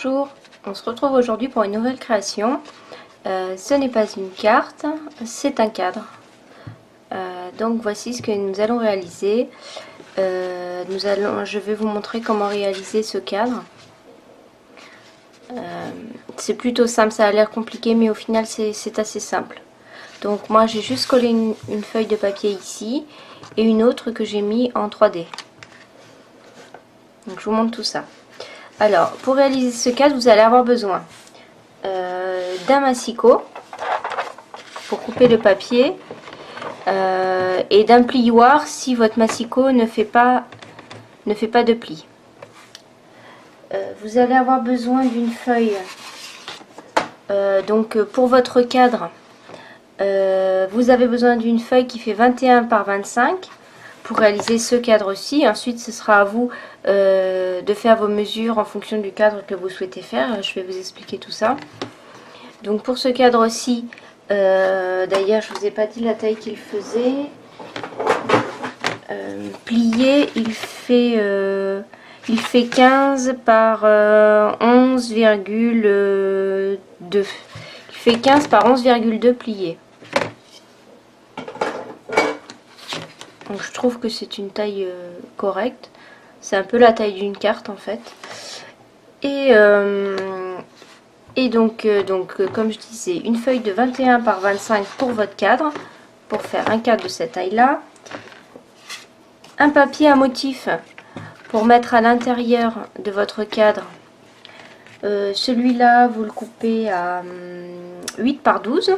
Bonjour, on se retrouve aujourd'hui pour une nouvelle création. Ce n'est pas une carte, c'est un cadre. Donc voici ce que nous allons réaliser. Je vais vous montrer comment réaliser ce cadre. C'est plutôt simple, ça a l'air compliqué mais au final c'est assez simple. Donc moi j'ai juste collé une feuille de papier ici et une autre que j'ai mis en 3D. Donc je vous montre tout ça. Alors, pour réaliser ce cadre, vous allez avoir besoin d'un massicot pour couper le papier et d'un plioir si votre massicot ne fait pas de pli. Vous allez avoir besoin d'une feuille. Donc pour votre cadre, vous avez besoin d'une feuille qui fait 21 par 25 pour réaliser ce cadre-ci. Ensuite, ce sera à vous de faire vos mesures en fonction du cadre que vous souhaitez faire. Je vais vous expliquer tout ça. Donc pour ce cadre-ci, d'ailleurs, je ne vous ai pas dit la taille qu'il faisait. Plié, il fait 15 par 11,2. Il fait 15 par 11,2 plié. Donc je trouve que c'est une taille correcte. C'est un peu la taille d'une carte en fait. Et donc, comme je disais, une feuille de 21 par 25 pour votre cadre, pour faire un cadre de cette taille-là. Un papier à motif pour mettre à l'intérieur de votre cadre. Celui-là, vous le coupez à 8 par 12.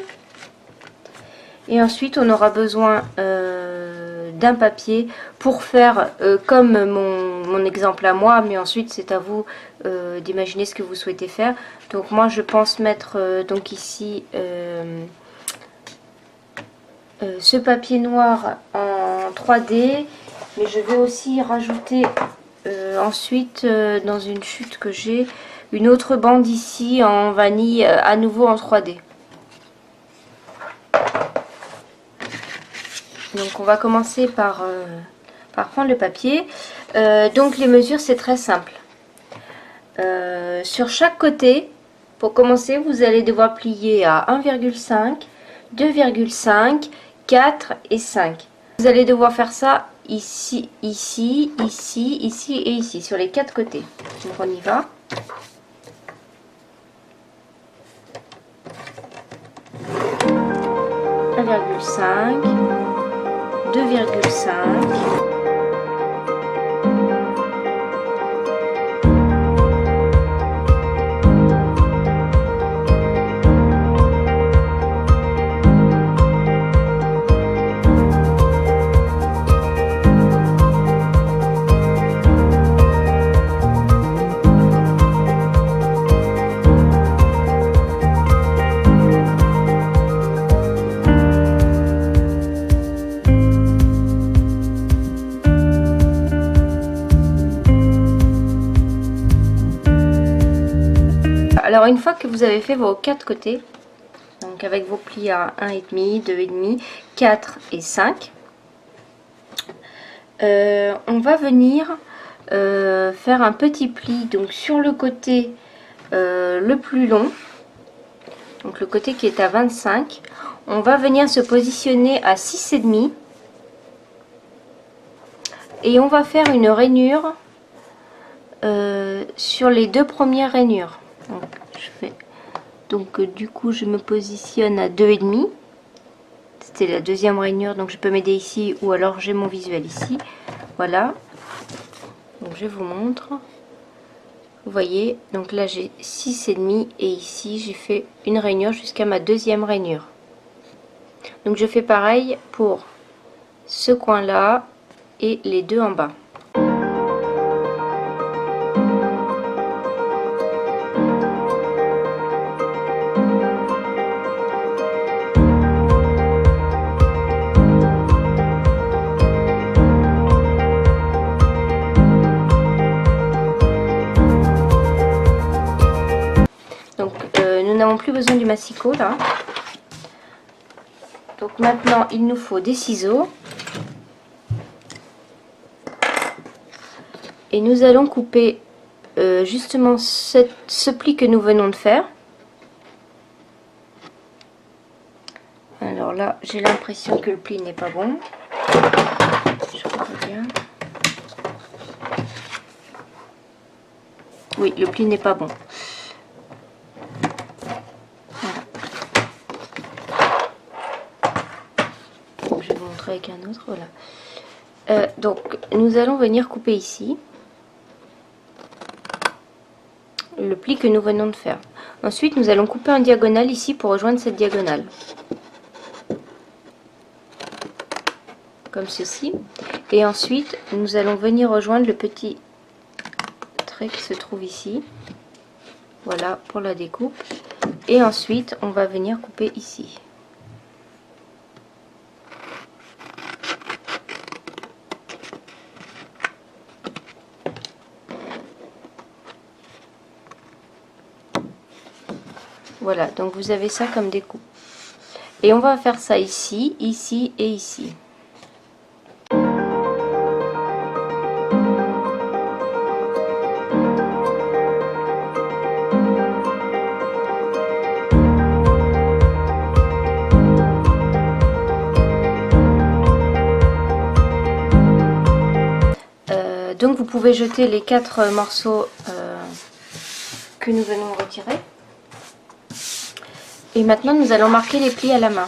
Et ensuite, on aura besoin d'un papier pour faire comme mon exemple à moi, mais ensuite c'est à vous d'imaginer ce que vous souhaitez faire. Donc moi je pense mettre donc ici ce papier noir en 3D, mais je vais aussi rajouter ensuite dans une chute que j'ai une autre bande ici en vanille à nouveau en 3D. Donc on va commencer par prendre le papier. Donc les mesures c'est très simple. Sur chaque côté, pour commencer, vous allez devoir plier à 1,5, 2,5, 4 et 5. Vous allez devoir faire ça ici, ici, ici, ici et ici, sur les 4 côtés. Donc on y va. « 1,5 » 2,5 Alors une fois que vous avez fait vos 4 côtés, donc avec vos plis à 1,5, 2,5, 4 et 5, on va venir faire un petit pli donc sur le côté le plus long, donc le côté qui est à 25, on va venir se positionner à 6,5 et on va faire une rainure sur les 2 premières rainures. Donc du coup je me positionne à 2,5. C'était la deuxième rainure, donc je peux m'aider ici ou alors j'ai mon visuel ici. Voilà. Donc je vous montre. Vous voyez, donc là j'ai 6,5 et ici j'ai fait une rainure jusqu'à ma deuxième rainure. Donc je fais pareil pour ce coin là et les deux en bas. Nous n'avons plus besoin du massicot là. Donc maintenant il nous faut des ciseaux et nous allons couper justement ce pli que nous venons de faire. Alors là, j'ai l'impression que le pli n'est pas bon. Je regarde. Oui, le pli n'est pas bon. Voilà. Je vais vous montrer avec un autre. Voilà. Donc, nous allons venir couper ici le pli que nous venons de faire. Ensuite, nous allons couper en diagonale ici pour rejoindre cette diagonale. Comme ceci. Et ensuite, nous allons venir rejoindre le petit trait qui se trouve ici. Voilà pour la découpe. Et ensuite, on va venir couper ici. Voilà, donc vous avez ça comme découpe. Et on va faire ça ici, ici et ici. Donc vous pouvez jeter les 4 morceaux que nous venons de retirer. Et maintenant nous allons marquer les plis à la main.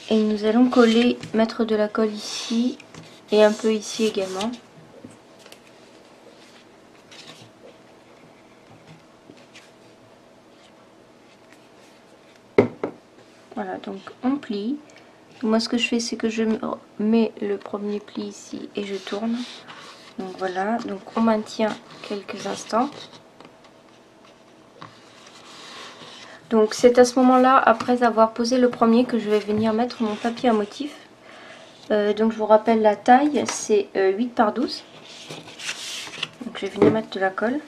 Et nous allons coller, mettre de la colle ici et un peu ici également. Voilà, donc on plie. Moi ce que je fais, c'est que je mets le premier pli ici et je tourne. Donc voilà, donc on maintient quelques instants. Donc c'est à ce moment-là, après avoir posé le premier, que je vais venir mettre mon papier à motif. Donc je vous rappelle la taille, c'est 8 par 12. Donc je vais venir mettre de la colle.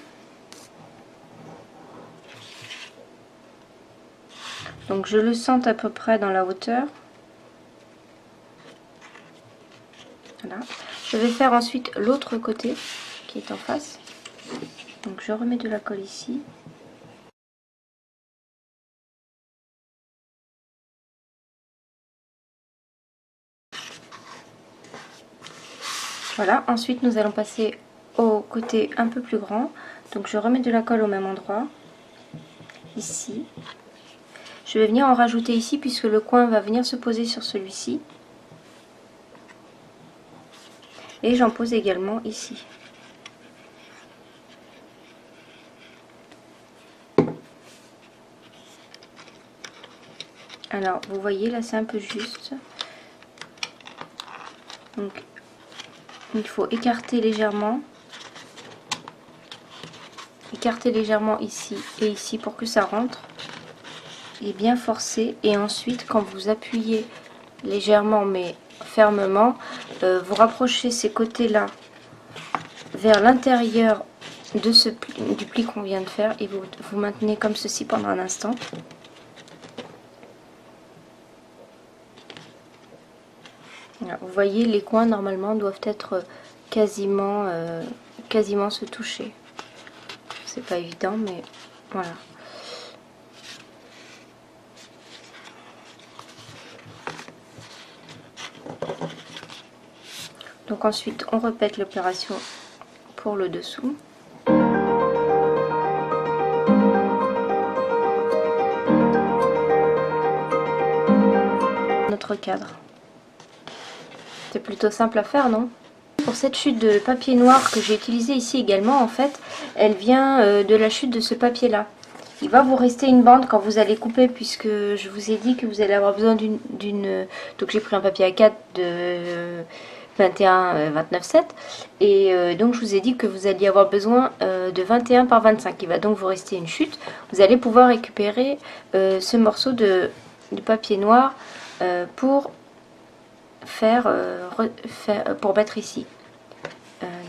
Donc je le sente à peu près dans la hauteur. Voilà. Je vais faire ensuite l'autre côté qui est en face. Donc je remets de la colle ici. Voilà, ensuite nous allons passer au côté un peu plus grand. Donc je remets de la colle au même endroit, ici. Je vais venir en rajouter ici puisque le coin va venir se poser sur celui-ci. Et j'en pose également ici. Alors vous voyez là c'est un peu juste. Donc il faut écarter légèrement. Écarter légèrement ici et ici pour que ça rentre. Et bien forcer. Et ensuite quand vous appuyez légèrement mais fermement, vous rapprochez ces côtés là vers l'intérieur de du pli qu'on vient de faire et vous maintenez comme ceci pendant un instant. Voilà, vous voyez les coins normalement doivent être quasiment se toucher. C'est pas évident mais voilà. Donc ensuite on répète l'opération pour le dessous. Notre cadre. C'est plutôt simple à faire, non? Pour cette chute de papier noir que j'ai utilisé ici également, en fait, elle vient de la chute de ce papier là. Il va vous rester une bande quand vous allez couper puisque je vous ai dit que vous allez avoir besoin d'une... Donc j'ai pris un papier A4 de 21-29,7 et donc je vous ai dit que vous alliez avoir besoin de 21 par 25. Il va donc vous rester une chute. Vous allez pouvoir récupérer ce morceau de papier noir pour pour mettre ici.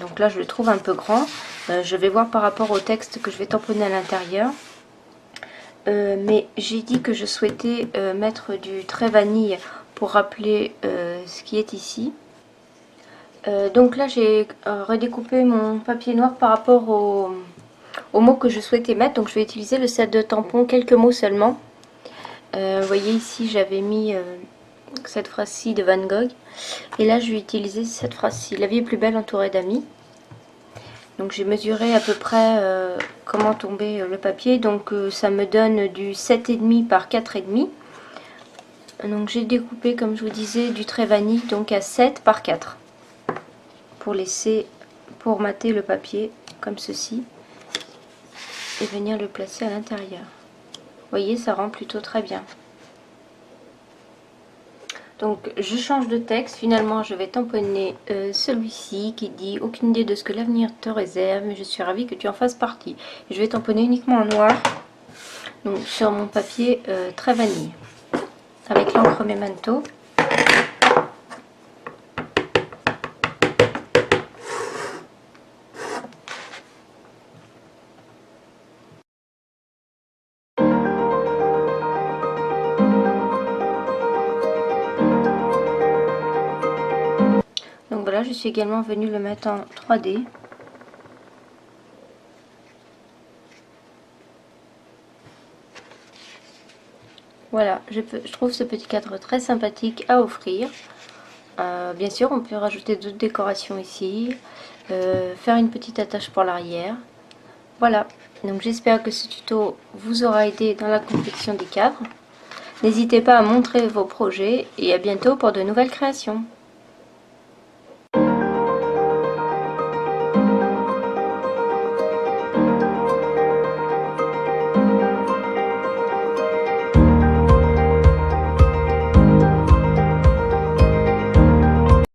Donc là je le trouve un peu grand. Je vais voir par rapport au texte que je vais tamponner à l'intérieur. Mais j'ai dit que je souhaitais mettre du trait vanille pour rappeler ce qui est ici. Donc là j'ai redécoupé mon papier noir par rapport aux mots que je souhaitais mettre. Donc je vais utiliser le set de tampons, quelques mots seulement. Vous voyez ici j'avais mis cette phrase-ci de Van Gogh. Et là je vais utiliser cette phrase-ci. La vie est plus belle entourée d'amis. Donc j'ai mesuré à peu près comment tomber le papier. Donc ça me donne du 7,5 par 4,5. Donc j'ai découpé, comme je vous disais, du trait vanille donc à 7 par 4. Pour mater le papier comme ceci. Et venir le placer à l'intérieur. Vous voyez, ça rend plutôt très bien. Donc je change de texte, finalement je vais tamponner celui-ci qui dit « Aucune idée de ce que l'avenir te réserve, mais je suis ravie que tu en fasses partie ». Et je vais tamponner uniquement en noir, donc sur mon papier très vanille, avec l'encre Memento. Donc voilà, je suis également venue le mettre en 3D. Voilà, je trouve ce petit cadre très sympathique à offrir. Bien sûr, on peut rajouter d'autres décorations ici, faire une petite attache pour l'arrière. Voilà, donc j'espère que ce tuto vous aura aidé dans la confection des cadres. N'hésitez pas à montrer vos projets et à bientôt pour de nouvelles créations.